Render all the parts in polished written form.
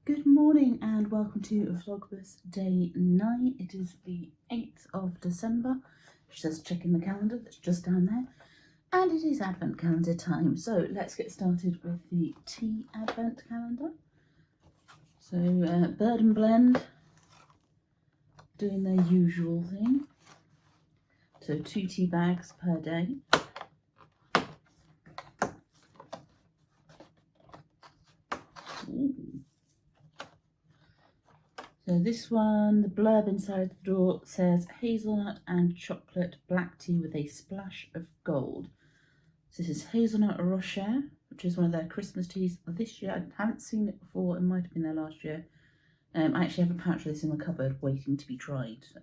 Good morning and welcome to Vlogmas Day 9. It is the 8th of December. Just checking the calendar that's just down there. And it is Advent calendar time. So let's get started with the tea Advent calendar. So Bird and Blend doing their usual thing. So 2 tea bags per day. Ooh. So this one, the blurb inside the door says hazelnut and chocolate black tea with a splash of gold. So this is hazelnut rocher, which is one of their Christmas teas this year. I haven't seen it before, it might have been there last year. I actually have a pouch of this in the cupboard waiting to be tried. So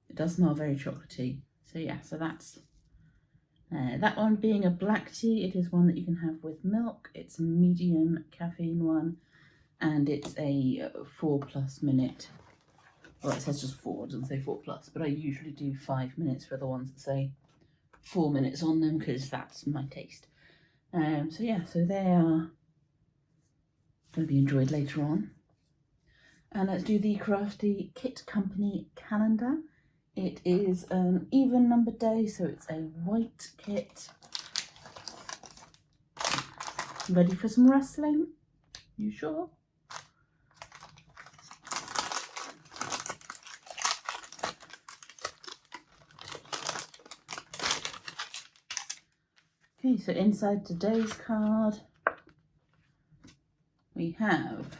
it does smell very chocolatey. So yeah, so that's that one being a black tea. It is one that you can have with milk. It's a medium caffeine one. And it's a 4+ minute, well it says just 4, it doesn't say 4+, but I usually do 5 minutes for the ones that say 4 minutes on them because that's my taste. So yeah, so they are going to be enjoyed later on. And let's do the Crafty Kit Company calendar. It is an even number day, so it's a white kit. Ready for some rustling? You sure? Okay, so inside today's card, we have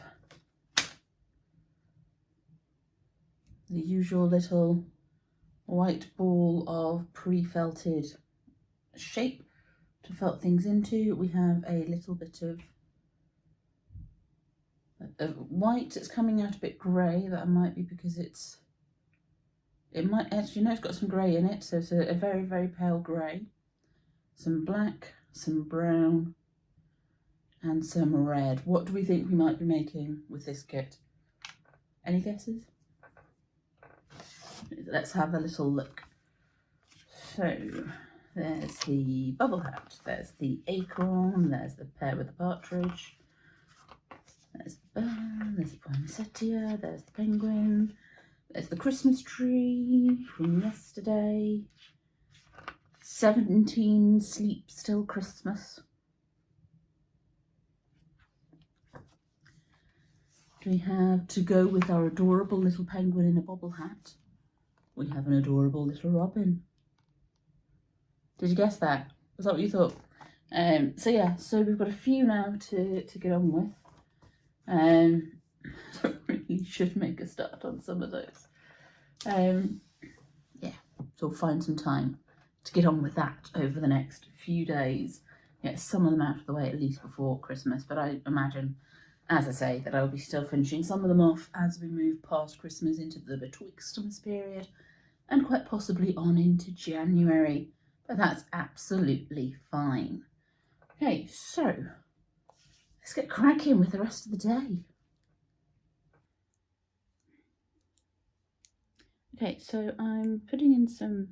the usual little white ball of pre-felted shape to felt things into. We have a little bit of white. It's coming out a bit grey. That might be because it might actually, no, it's got some grey in it, so it's a very, very pale grey. Some black, some brown, and some red. What do we think we might be making with this kit? Any guesses? Let's have a little look. So, there's the bubble hat, there's the acorn, there's the pear with the partridge, there's the bird, there's the poinsettia, there's the penguin, there's the Christmas tree from yesterday. 17 Sleep Still Christmas. We have, to go with our adorable little penguin in a bobble hat, we have an adorable little robin. Did you guess that? Was that what you thought? So yeah, so we've got a few now to get on with. I really should make a start on some of those. Yeah, so we'll find some time to get on with that over the next few days. Get some of them out of the way at least before Christmas, but I imagine, as I say, that I'll be still finishing some of them off as we move past Christmas into the Betwixtmas period and quite possibly on into January, but that's absolutely fine. Okay, so let's get cracking with the rest of the day. Okay, so I'm putting in some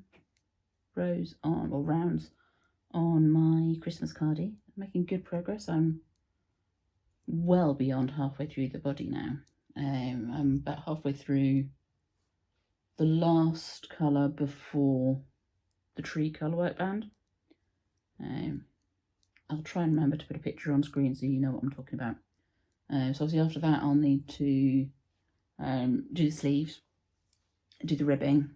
rows on, or rounds, on my Christmas cardie. Making good progress. I'm well beyond halfway through the body now. I'm about halfway through the last colour before the tree colour work band. I'll try and remember to put a picture on screen so you know what I'm talking about. So obviously after that I'll need to do the sleeves, do the ribbing,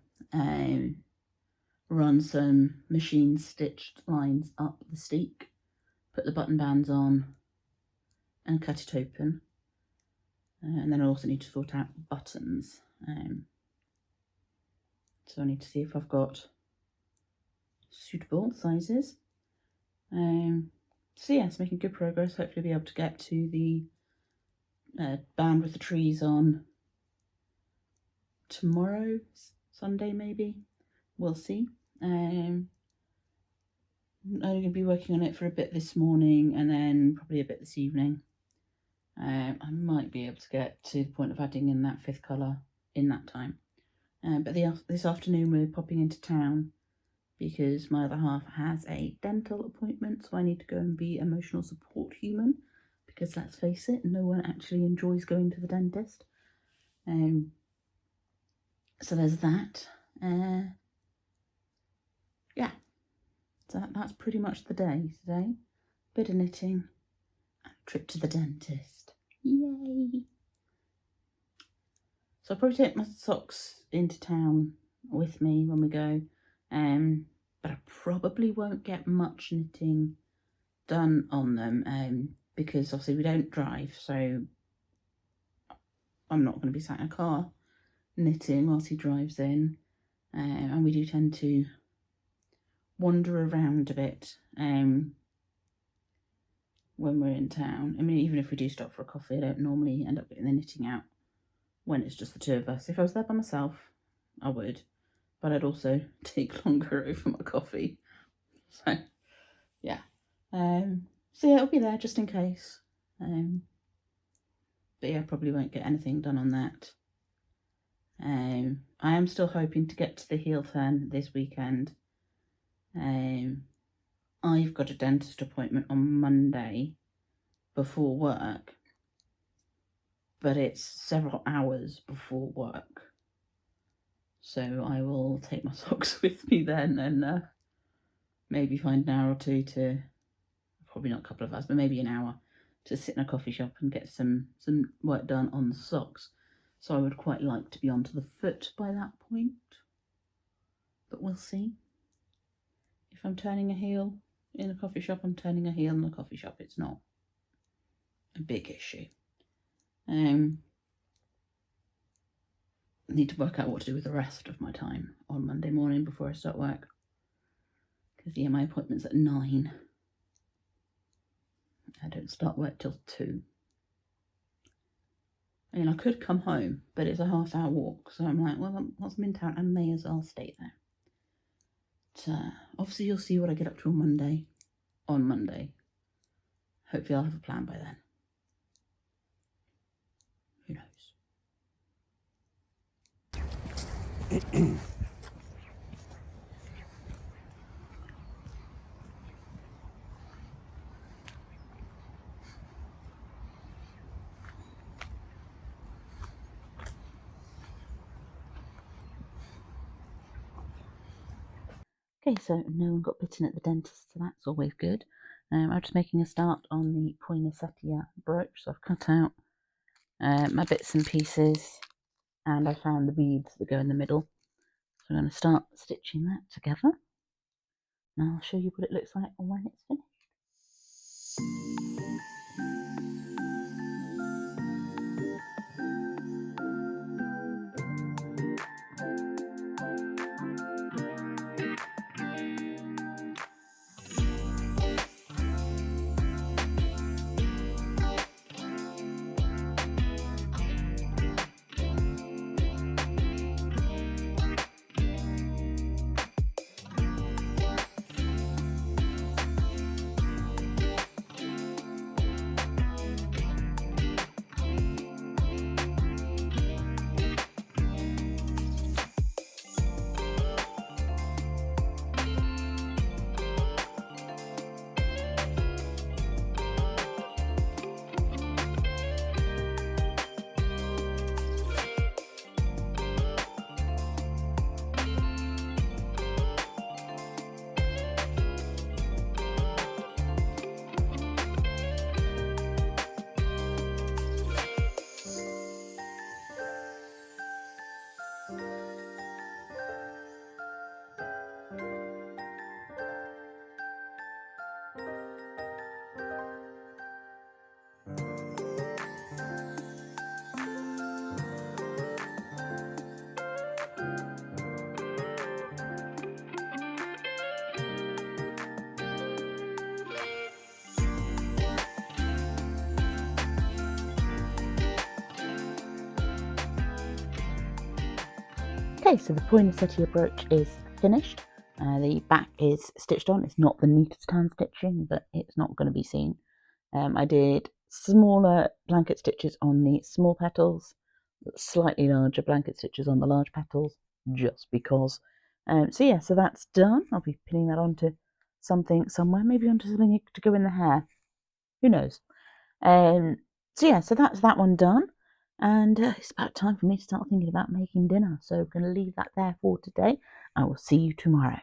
run some machine stitched lines up the steek, put the button bands on and cut it open. And then I also need to sort out buttons. So I need to see if I've got suitable sizes. So yeah, it's making good progress. Hopefully be able to get to the band with the trees on tomorrow, Sunday maybe. We'll see. I'm only going to be working on it for a bit this morning and then probably a bit this evening. I might be able to get to the point of adding in that 5th colour in that time. But this afternoon we're popping into town because my other half has a dental appointment, so I need to go and be emotional support human because let's face it, no one actually enjoys going to the dentist. So there's that. Yeah, so that's pretty much the day today. Bit of knitting and a trip to the dentist. Yay! So I'll probably take my socks into town with me when we go, but I probably won't get much knitting done on them, because obviously we don't drive, so I'm not going to be sat in a car knitting whilst he drives in, and we do tend to wander around a bit when we're in town. I mean, even if we do stop for a coffee, I don't normally end up getting the knitting out when it's just the two of us. If I was there by myself, I would, but I'd also take longer over my coffee. So yeah, so yeah, it'll be there just in case. But yeah, probably won't get anything done on that. I am still hoping to get to the heel turn this weekend. I've got a dentist appointment on Monday before work, but it's several hours before work. So I will take my socks with me then and maybe find an hour or two to, probably not a couple of hours, but maybe an hour to sit in a coffee shop and get some work done on the socks. So I would quite like to be onto the foot by that point, but we'll see. If I'm turning a heel in a coffee shop, I'm turning a heel in a coffee shop. It's not a big issue. Need to work out what to do with the rest of my time on Monday morning before I start work, because yeah, my appointment's at 9. I don't start work till 2. I mean, I could come home, but it's a half-hour walk, so I'm like, well, once I'm in town, I may as well stay there. So obviously you'll see what I get up to on Monday. Hopefully I'll have a plan by then. Who knows? Okay, so no one got bitten at the dentist, so that's always good. I'm just making a start on the Poinesettia brooch, so I've cut out my bits and pieces, and I found the beads that go in the middle. So I'm going to start stitching that together, and I'll show you what it looks like when it's finished. Okay, so the Poinesettia brooch is finished. The back is stitched on. It's not the neatest hand stitching, but it's not going to be seen. I did smaller blanket stitches on the small petals, slightly larger blanket stitches on the large petals, just because. So yeah, so that's done. I'll be pinning that onto something somewhere, maybe onto something to go in the hair. Who knows? So yeah, so that's that one done. And it's about time for me to start thinking about making dinner. So we're going to leave that there for today. I will see you tomorrow.